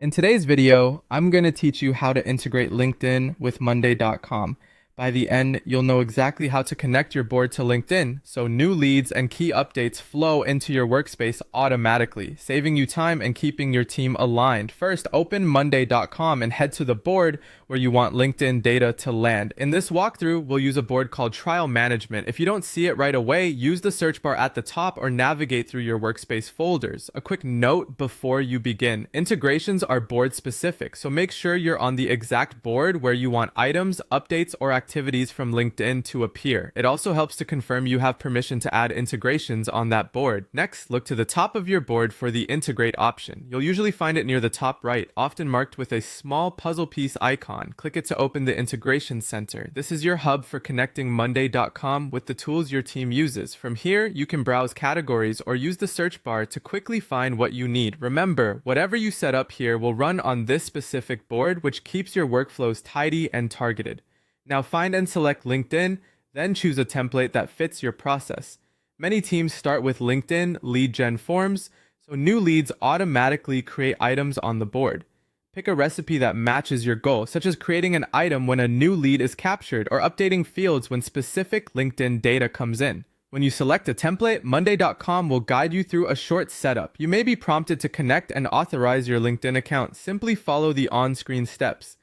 In today's video, I'm going to teach you how to integrate LinkedIn with Monday.com. By the end, you'll know exactly how to connect your board to LinkedIn so new leads and key updates flow into your workspace automatically, saving you time and keeping your team aligned. First, open Monday.com and head to the board where you want LinkedIn data to land. In this walkthrough, we'll use a board called Trial Management. If you don't see it right away, use the search bar at the top or navigate through your workspace folders. A quick note before you begin. Integrations are board specific, so make sure you're on the exact board where you want items, updates, or activities from LinkedIn to appear. It also helps to confirm you have permission to add integrations on that board. Next, look to the top of your board for the integrate option. You'll usually find it near the top right, often marked with a small puzzle piece icon. Click it to open the Integration Center. This is your hub for connecting Monday.com with the tools your team uses. From here, you can browse categories or use the search bar to quickly find what you need. Remember, whatever you set up here will run on this specific board, which keeps your workflows tidy and targeted. Now find and select LinkedIn, then choose a template that fits your process. Many teams start with LinkedIn lead gen forms, so new leads automatically create items on the board. Pick a recipe that matches your goal, such as creating an item when a new lead is captured or updating fields when specific LinkedIn data comes in. When you select a template, Monday.com will guide you through a short setup. You may be prompted to connect and authorize your LinkedIn account. Simply follow the on-screen steps.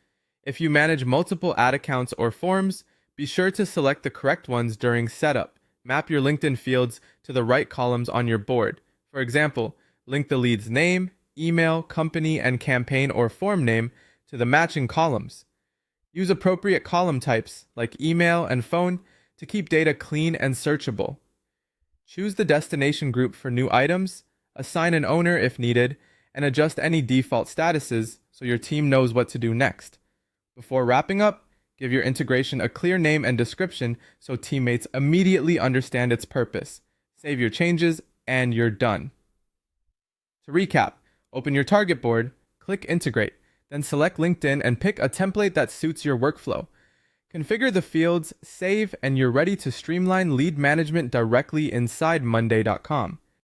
If you manage multiple ad accounts or forms, be sure to select the correct ones during setup. Map your LinkedIn fields to the right columns on your board. For example, link the lead's name, email, company, and campaign or form name to the matching columns. Use appropriate column types like email and phone to keep data clean and searchable. Choose the destination group for new items, assign an owner if needed, and adjust any default statuses so your team knows what to do next. Before wrapping up, give your integration a clear name and description so teammates immediately understand its purpose. Save your changes, and you're done. To recap, open your target board, click Integrate, then select LinkedIn and pick a template that suits your workflow. Configure the fields, save, and you're ready to streamline lead management directly inside Monday.com.